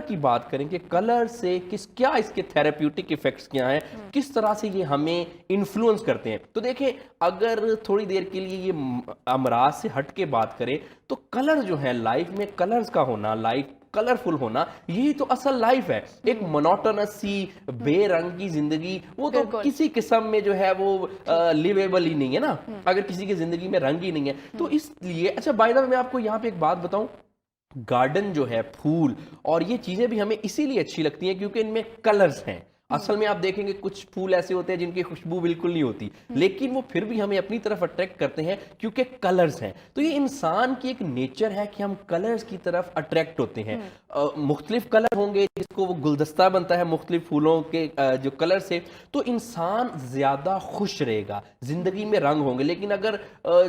کی بات کریں کہ کلر سے کیا اس کے تھیراپیوٹک ایفیکٹس کیا ہیں، کس طرح سے یہ ہمیں انفلوئنس کرتے ہیں، تو دیکھیں اگر تھوڑی دیر کے لیے یہ امراض سے ہٹ کے بات کریں تو کلر جو ہے لائف میں کلرز کا ہونا، لائف کلرفل ہونا، یہی تو اصل لائف ہے۔ ایک منوٹنس سی بے رنگ کی زندگی وہ تو کسی قسم میں جو ہے وہ لیویبل ہی نہیں ہے نا، اگر کسی کی زندگی میں رنگ ہی نہیں ہے تو اس لیے اچھا بائی دا وے میں آپ کو یہاں پہ ایک بات بتاؤں، گارڈن جو ہے پھول اور یہ چیزیں بھی ہمیں اسی لیے اچھی لگتی ہیں کیونکہ ان میں کلرز ہیں۔ اصل میں آپ دیکھیں گے کچھ پھول ایسے ہوتے ہیں جن کی خوشبو بالکل نہیں ہوتی لیکن وہ پھر بھی ہمیں اپنی طرف اٹریکٹ کرتے ہیں کیونکہ کلرز ہیں۔ تو یہ انسان کی ایک نیچر ہے کہ ہم کلرز کی طرف اٹریکٹ ہوتے ہیں۔ مختلف کلر ہوں گے جس کو وہ گلدستہ بنتا ہے مختلف پھولوں کے جو کلر سے، تو انسان زیادہ خوش رہے گا، زندگی میں رنگ ہوں گے۔ لیکن اگر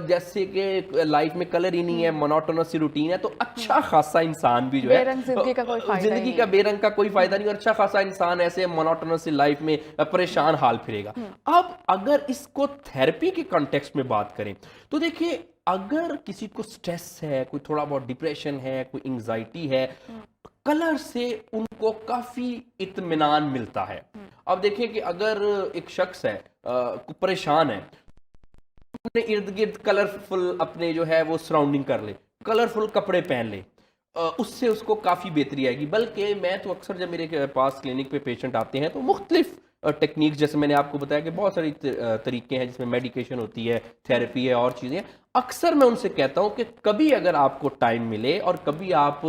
جیسے کہ لائف میں کلر ہی نہیں ہے، مونوٹونس سی روٹین ہے، تو اچھا خاصا انسان بھی جو ہے زندگی کا بے رنگ کا کوئی فائدہ نہیں، اور اچھا خاصا انسان ایسے مونوٹونس سی لائف میں پریشان حال پھرے گا۔ اب اگر اس کو تھیراپی کے کانٹیکسٹ میں بات کریں تو دیکھیں اگر کسی کو سٹریس ہے، کوئی تھوڑا بہت ڈپریشن ہے، کوئی انگزائٹی ہے، کلر سے ان کو کافی اطمینان ملتا ہے۔ اب دیکھیں کہ اگر ایک شخص ہے پریشان ہے، اپنے ارد گرد کلرفل اپنے جو ہے وہ سراؤنڈنگ کر لے، کلرفل کپڑے پہن لے، اس سے اس کو کافی بہتری آئے گی۔ بلکہ میں تو اکثر جب میرے پاس کلینک پہ پیشنٹ آتے ہیں تو مختلف ٹیکنیکس، جیسے میں نے آپ کو بتایا کہ بہت ساری طریقے ہیں جس میں میڈیکیشن ہوتی ہے، تھیراپی ہے اور چیزیں، اکثر میں ان سے کہتا ہوں کہ کبھی اگر آپ کو ٹائم ملے اور کبھی آپ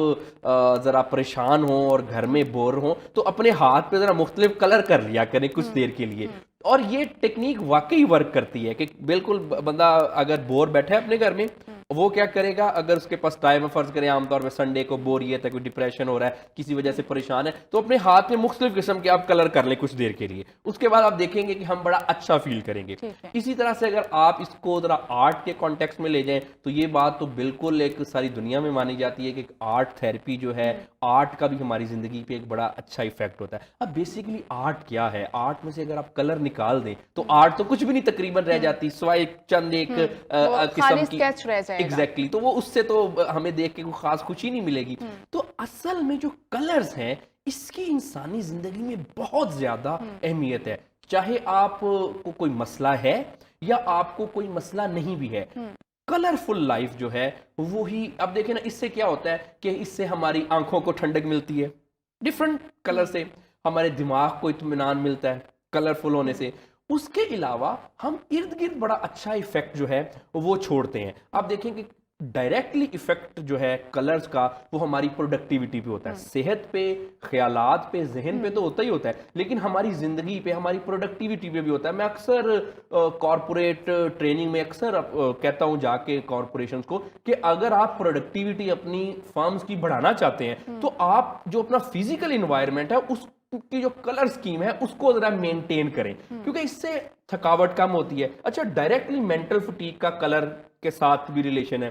ذرا پریشان ہوں اور گھر میں بور ہوں تو اپنے ہاتھ پہ ذرا مختلف کلر کر لیا کریں کچھ دیر کے لیے، اور یہ ٹیکنیک واقعی ورک کرتی ہے کہ بالکل بندہ اگر بور بیٹھا ہے اپنے گھر میں، وہ کیا کرے گا، اگر اس کے پاس ٹائم ہے، فرض کریں عام طور پہ سنڈے کو بوریت ہے، کوئی ڈپریشن ہو رہا ہے، کسی وجہ سے پریشان ہے، تو اپنے ہاتھ میں مختلف قسم کے آپ کلر کر لیں کچھ دیر کے لیے، اس کے بعد آپ دیکھیں گے کہ ہم بڑا اچھا فیل کریں گے۔ اسی طرح سے اگر آپ اس کو ذرا آرٹ کے کانٹیکس میں لے جائیں تو یہ بات تو بالکل ایک ساری دنیا میں مانی جاتی ہے کہ آرٹ تھیراپی جو ہے، آرٹ کا بھی ہماری زندگی پہ ایک بڑا اچھا ایفیکٹ ہوتا ہے۔ اب بیسیکلی آرٹ کیا ہے؟ آرٹ میں سے اگر آپ کلر نکال دیں تو آرٹ تو کچھ بھی نہیں تقریباً رہ جاتی سوائے چند ایک قسم کی ایگزیکٹلی، تو وہ اس سے تو ہمیں دیکھ کے کوئی خاص خوشی نہیں ملے گی۔ تو اصل میں جو کلرز ہیں اس کی انسانی زندگی میں بہت زیادہ اہمیت ہے، چاہے آپ کو کوئی مسئلہ ہے یا آپ کو کوئی مسئلہ نہیں بھی ہے، کلرفل لائف جو ہے وہی۔ اب دیکھیں نا اس سے کیا ہوتا ہے کہ اس سے ہماری آنکھوں کو ٹھنڈک ملتی ہے، ڈیفرنٹ کلر سے ہمارے دماغ کو اطمینان ملتا ہے کلرفل ہونے سے۔ اس کے علاوہ ہم ارد گرد بڑا اچھا ایفیکٹ جو ہے وہ چھوڑتے ہیں۔ آپ دیکھیں کہ ڈائریکٹلی ایفیکٹ جو ہے کلرز کا وہ ہماری پروڈکٹیوٹی پہ ہوتا ہے، صحت پہ، خیالات پہ، ذہن پہ تو ہوتا ہی ہوتا ہے، لیکن ہماری زندگی پہ، ہماری پروڈکٹیوٹی پہ بھی ہوتا ہے۔ میں اکثر کارپوریٹ ٹریننگ میں اکثر کہتا ہوں جا کے کارپوریشنز کو کہ اگر آپ پروڈکٹیوٹی اپنی فرمز کی بڑھانا چاہتے ہیں تو آپ جو اپنا فزیکل انوائرمنٹ ہے اس کی جو کلر سکیم ہے اس کو ذرا مینٹین کریں، کیونکہ اس سے تھکاوٹ کم ہوتی ہے۔ اچھا ڈائریکٹلی مینٹل فٹیگ کا کلر کے ساتھ بھی ریلیشن ہے،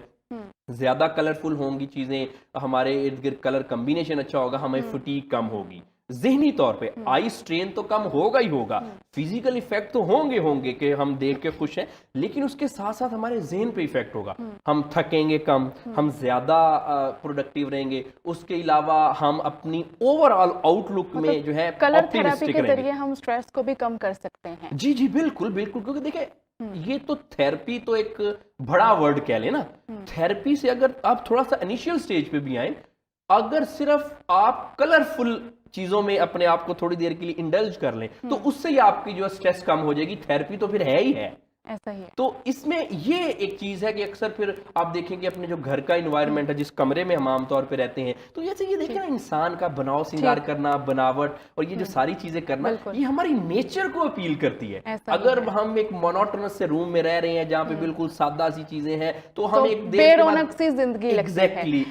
زیادہ کلرفل ہوں گی چیزیں، ہمارے ارد گرد کلر کمبینیشن اچھا ہوگا، ہمیں فٹیگ کم ہوگی، ذہنی طور پہ آئی سٹرین تو کم ہوگا ہی ہوگا، فزیکل ایفیکٹ تو ہوں گے کہ ہم دیکھ کے خوش ہیں، لیکن اس کے ساتھ ساتھ ہمارے ذہن پہ ایفیکٹ ہوگا، ہم تھکیں گے کم، ہم زیادہ پروڈکٹیو رہیں گے، اس کے علاوہ ہم اپنی اوور آل آؤٹ لک میں جو ہے کلر تھیراپی کے ذریعے ہم سٹریس کو بھی کم کر سکتے ہیں۔ جی بالکل بالکل، کیونکہ دیکھیں یہ تو تھیراپی تو ایک بڑا ورڈ کہہ لیں نا، تھیراپی سے اگر آپ تھوڑا سا انیشیل سٹیج پہ بھی آئیں، اگر صرف آپ کلرفل چیزوں میں اپنے آپ کو تھوڑی دیر کے لیے انڈلج کر لیں تو اس سے ہی آپ کی جو سٹریس کم ہو جائے گی۔ تھیراپی تو پھر ہے ہی ہے ایسا ہی ہے۔ تو اس میں یہ ایک چیز ہے کہ اکثر پھر آپ دیکھیں کہ اپنے جو گھر کا انوائرمنٹ ہے، جس کمرے میں ہم عام طور پہ رہتے ہیں، تو جیسے یہ دیکھیں نا انسان کا بناؤ سنگار کرنا، بناوٹ اور یہ جو ساری چیزیں کرنا، یہ ہماری نیچر کو اپیل کرتی ہے۔ اگر ہم ایک مونوٹونس سے روم میں رہ رہے ہیں جہاں پہ بالکل سادہ سی چیزیں ہیں تو ہم ایک بے رونق سی زندگی لگتی ہے۔ ایگزیکٹلی